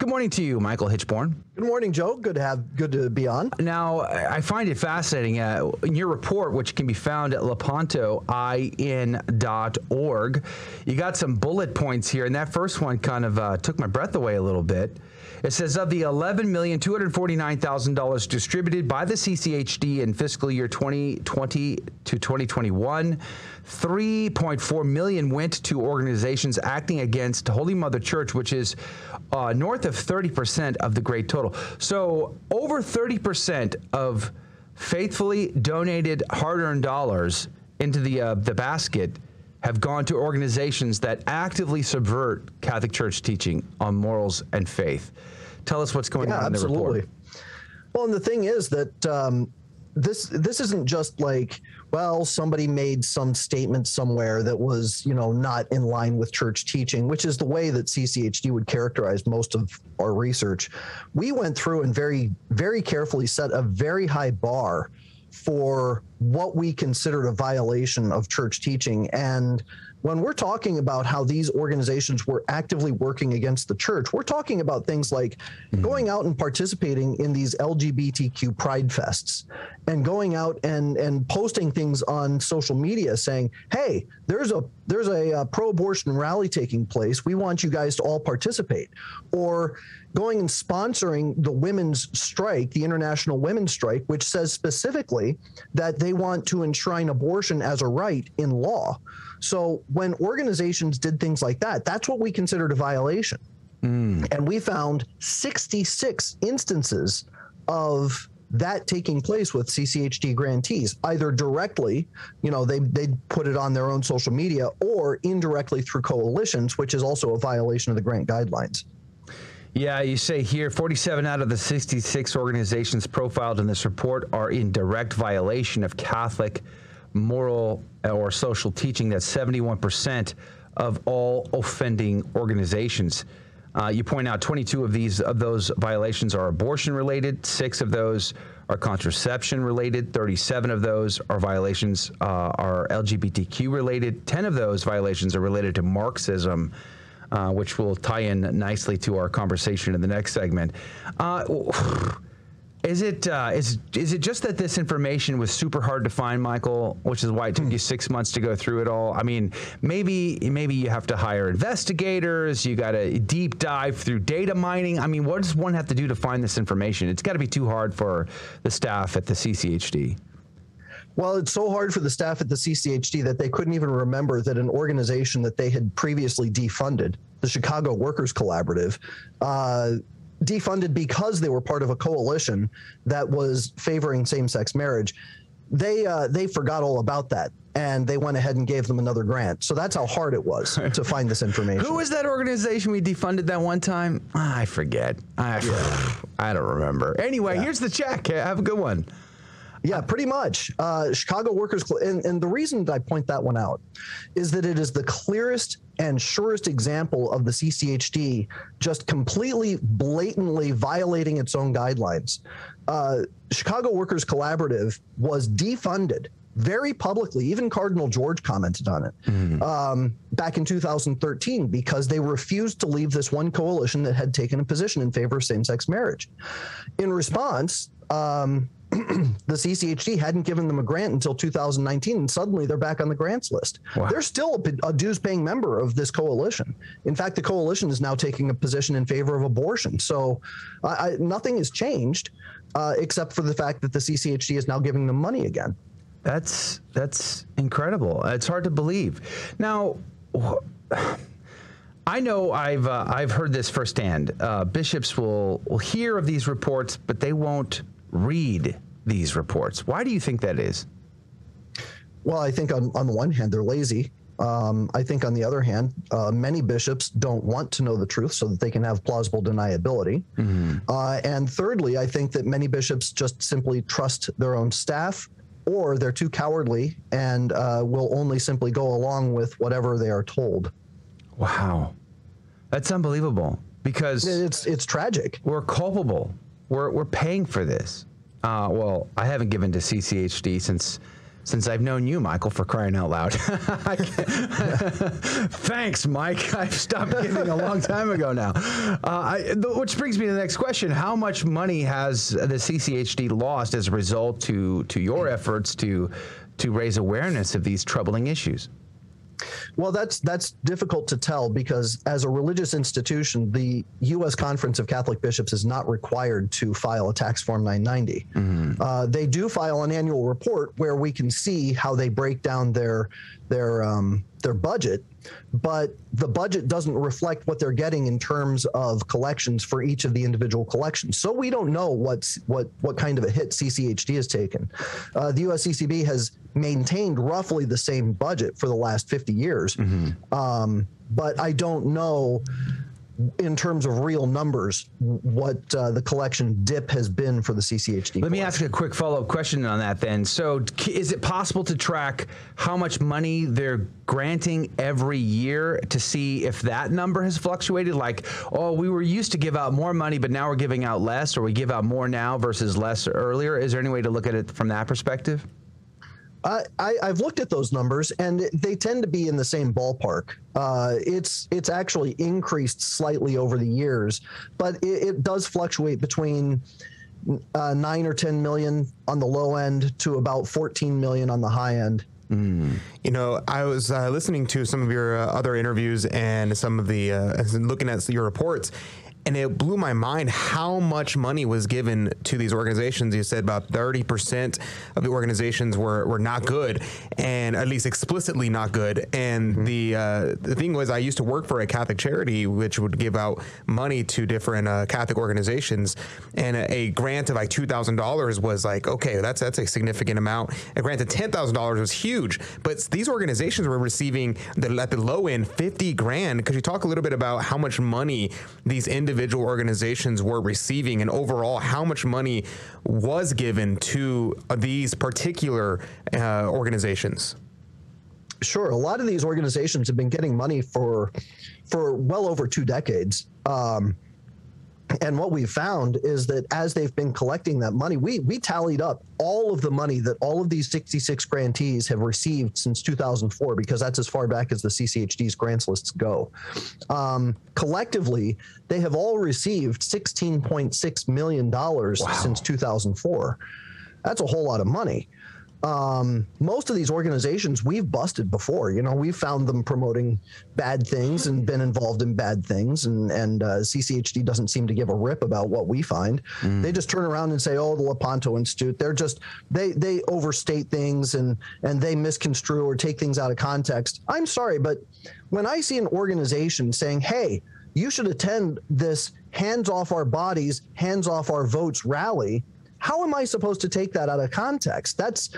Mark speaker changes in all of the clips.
Speaker 1: Good morning to you, Michael Hichborn.
Speaker 2: Good morning, Joe. Good to be on.
Speaker 1: Now, I find it fascinating. In your report, which can be found at lepantoin.org, you got some bullet points here, and that first one kind of took my breath away a little bit. It says of the $11,249,000 distributed by the CCHD in fiscal year 2020 to 2021, $3.4 million went to organizations acting against Holy Mother Church, which is north of 30% of the great total. So over 30% of faithfully donated hard-earned dollars into the basket have gone to organizations that actively subvert Catholic Church teaching on morals and faith. Tell us what's going on in the report.
Speaker 2: Well, and the thing is that this isn't just like, well, somebody made some statement somewhere that was, not in line with church teaching, which is the way that CCHD would characterize most of our research. We went through and very, very carefully set a very high bar for what we considered a violation of church teaching. And when we're talking about how these organizations were actively working against the church, we're talking about things like going out and participating in these LGBTQ pride fests and going out and posting things on social media saying, hey, there's a pro-abortion rally taking place. We want you guys to all participate. Or going and sponsoring the women's strike, the International Women's Strike, which says specifically that they want to enshrine abortion as a right in law. So when organizations did things like that, that's what we considered a violation. And we found 66 instances of that taking place with CCHD grantees, either directly, they put it on their own social media, or indirectly through coalitions, which is also a violation of the grant guidelines.
Speaker 1: Yeah, you say here 47 out of the 66 organizations profiled in this report are in direct violation of Catholic moral or social teaching. That's 71% of all offending organizations. You point out 22 of those violations are abortion related, 6 of those are contraception related, 37 of those are violations are LGBTQ related, 10 of those violations are related to Marxism, which will tie in nicely to our conversation in the next segment. Is it just that this information was super hard to find, Michael, which is why it took you 6 months to go through it all? I mean, maybe you have to hire investigators. You got to deep dive through data mining. I mean, what does one have to do to find this information? It's got to be too hard for the staff at the CCHD.
Speaker 2: Well, it's so hard for the staff at the CCHD that they couldn't even remember that an organization that they had previously defunded, the Chicago Workers Collaborative, defunded because they were part of a coalition that was favoring same-sex marriage. They forgot all about that, and they went ahead and gave them another grant. So that's how hard it was to find this information.
Speaker 1: Who was that organization we defunded that one time? I forget. I don't remember. Anyway, here's the check. Have a good one.
Speaker 2: Yeah, pretty much. Chicago Workers, and the reason that I point that one out is that it is the clearest and surest example of the CCHD just completely, blatantly violating its own guidelines. Chicago Workers Collaborative was defunded very publicly. Even Cardinal George commented on it back in 2013 because they refused to leave this one coalition that had taken a position in favor of same-sex marriage. In response, the CCHD hadn't given them a grant until 2019, and suddenly they're back on the grants list. Wow. They're still a dues-paying member of this coalition. In fact, the coalition is now taking a position in favor of abortion. So nothing has changed except for the fact that the CCHD is now giving them money again.
Speaker 1: That's incredible. It's hard to believe. Now, I know I've heard this firsthand. Bishops will hear of these reports, but they won't read these reports. Why do you think that is?
Speaker 2: Well, I think on the one hand, they're lazy. I think on the other hand, many bishops don't want to know the truth so that they can have plausible deniability. And thirdly, I think that many bishops just simply trust their own staff, or they're too cowardly and will only simply go along with whatever they are told.
Speaker 1: Wow. That's unbelievable, because
Speaker 2: it's tragic.
Speaker 1: We're culpable. We're paying for this. Well, I haven't given to CCHD since since I've known you, Michael, for crying out loud. Thanks, Mike. I've stopped giving a long time ago now. Which brings me to the next question. How much money has the CCHD lost as a result to your efforts to raise awareness of these troubling issues?
Speaker 2: Well, that's difficult to tell because as a religious institution, the U.S. Conference of Catholic Bishops is not required to file a tax form 990. Mm-hmm. They do file an annual report where we can see how they break down their budget, but the budget doesn't reflect what they're getting in terms of collections for each of the individual collections. So we don't know what kind of a hit CCHD has taken. The USCCB has maintained roughly the same budget for the last 50 years, mm-hmm. But I don't know in terms of real numbers what the collection dip has been for the CCHD.
Speaker 1: Let me ask you a quick follow-up question on that then. So is it possible to track how much money they're granting every year to see if that number has fluctuated? Like, oh, we were used to give out more money, but now we're giving out less, or we give out more now versus less earlier. Is there any way to look at it from that perspective?
Speaker 2: I've looked at those numbers, and they tend to be in the same ballpark. It's actually increased slightly over the years, but it does fluctuate between 9 or 10 million on the low end to about 14 million on the high end.
Speaker 3: Mm. You know, I was listening to some of your other interviews and some of the looking at your reports, and it blew my mind how much money was given to these organizations. You said about 30% of the organizations were not good, and at least explicitly not good. And mm-hmm. the thing was, I used to work for a Catholic charity, which would give out money to different Catholic organizations, and a grant of like $2,000 was like, okay, that's a significant amount. A grant of $10,000 was huge, but these organizations were receiving at the low end 50 grand. Could you talk a little bit about how much money these individual organizations were receiving, and overall how much money was given to these particular organizations?
Speaker 2: Sure. A lot of these organizations have been getting money for well over 2 decades. And what we found is that as they've been collecting that money, we tallied up all of the money that all of these 66 grantees have received since 2004, because that's as far back as the CCHD's grants lists go. Collectively, they have all received $16.6 million since 2004. That's a whole lot of money. Most of these organizations we've busted before. You know, we've found them promoting bad things and been involved in bad things, and CCHD doesn't seem to give a rip about what we find. They just turn around and say, oh, the Lepanto Institute, they're just, they overstate things and they misconstrue or take things out of context. I'm sorry, but when I see an organization saying, hey, you should attend this hands off our bodies, hands off our votes rally, how am I supposed to take that out of context? That's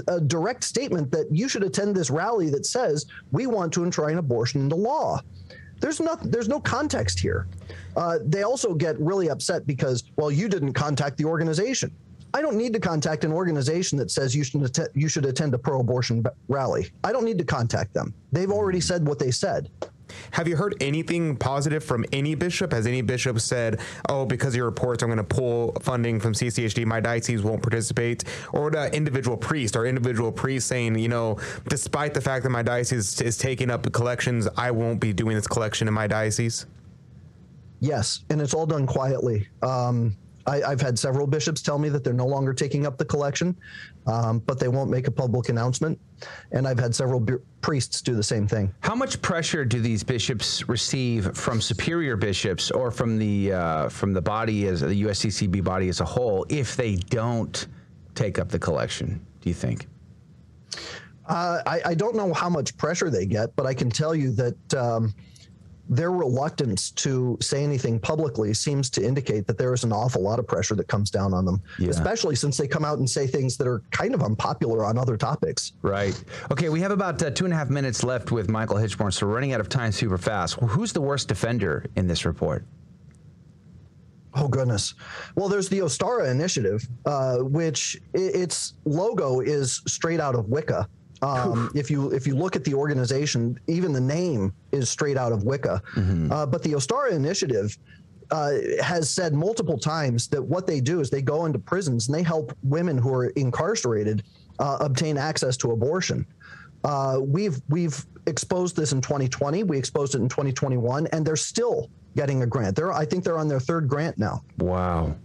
Speaker 2: a direct statement that you should attend this rally that says we want to enshrine abortion into law. There's no context here. They also get really upset because, well, you didn't contact the organization. I don't need to contact an organization that says you should attend a pro-abortion rally. I don't need to contact them. They've already said what they said.
Speaker 3: Have you heard anything positive from any bishop? Has any bishop said, oh, because of your reports, I'm going to pull funding from CCHD, my diocese won't participate? Or the individual priest saying, you know, despite the fact that my diocese is taking up the collections, I won't be doing this collection in my diocese?
Speaker 2: Yes, and it's all done quietly. I've had several bishops tell me that they're no longer taking up the collection, but they won't make a public announcement. And I've had several priests do the same thing.
Speaker 1: How much pressure do these bishops receive from superior bishops or from the body, as the USCCB body as a whole, if they don't take up the collection, do you think?
Speaker 2: I don't know how much pressure they get, but I can tell you that their reluctance to say anything publicly seems to indicate that there is an awful lot of pressure that comes down on them, especially since they come out and say things that are kind of unpopular on other topics.
Speaker 1: Right. Okay, we have about 2.5 minutes left with Michael Hichborn, so we're running out of time super fast. Who's the worst offender in this report?
Speaker 2: Oh, goodness. Well, there's the Ostara Initiative, which its logo is straight out of Wicca. If you look at the organization, even the name is straight out of Wicca. But the Ostara Initiative has said multiple times that what they do is they go into prisons and they help women who are incarcerated obtain access to abortion. We've exposed this in 2020. We exposed it in 2021, and they're still getting a grant. I think they're on their third grant now.
Speaker 1: Wow.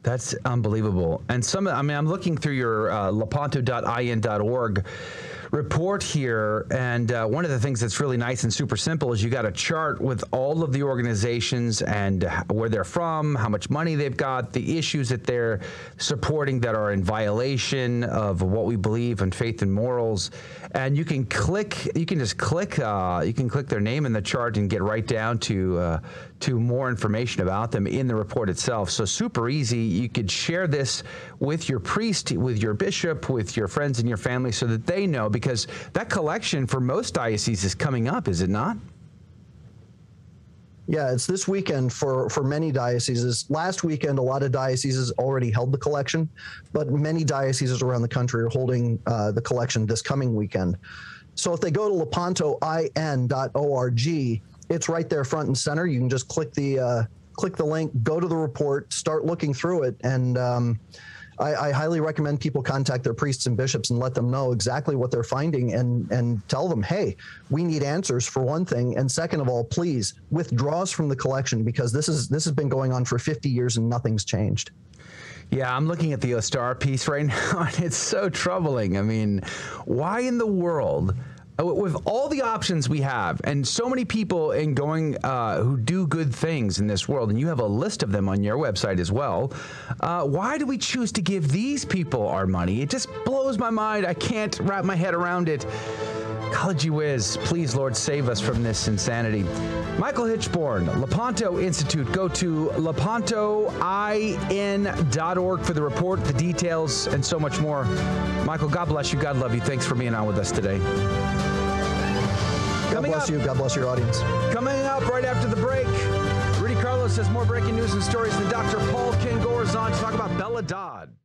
Speaker 1: That's unbelievable. And I'm looking through your lepanto.in.org report here, and one of the things that's really nice and super simple is you got a chart with all of the organizations and where they're from, how much money they've got, the issues that they're supporting that are in violation of what we believe in faith and morals. And you can click their name in the chart and get right down to more information about them in the report itself. So super easy. You could share this with your priest, with your bishop, with your friends and your family so that they know, because that collection for most dioceses is coming up, is it not?
Speaker 2: Yeah, it's this weekend for many dioceses. Last weekend, a lot of dioceses already held the collection, but many dioceses around the country are holding the collection this coming weekend. So if they go to lepantoin.org, it's right there front and center. You can just click the link, go to the report, start looking through it, and I highly recommend people contact their priests and bishops and let them know exactly what they're finding, and tell them, hey, we need answers for one thing, and second of all, please withdraw us from the collection, because this has been going on for 50 years and nothing's changed.
Speaker 1: Yeah, I'm looking at the Ostar piece right now, and it's so troubling. I mean, why in the world, with all the options we have and so many people who do good things in this world, and you have a list of them on your website as well, why do we choose to give these people our money? It just blows my mind. I can't wrap my head around it. Golly whiz, please, Lord, save us from this insanity. Michael Hichborn, Lepanto Institute. Go to lepantoin.org for the report, the details, and so much more. Michael, God bless you. God love you. Thanks for being on with us today.
Speaker 2: God bless you. God bless your audience.
Speaker 1: Coming up right after the break, Rudy Carlos has more breaking news and stories than Dr. Paul Ken Gore's on to talk about Bella Dodd.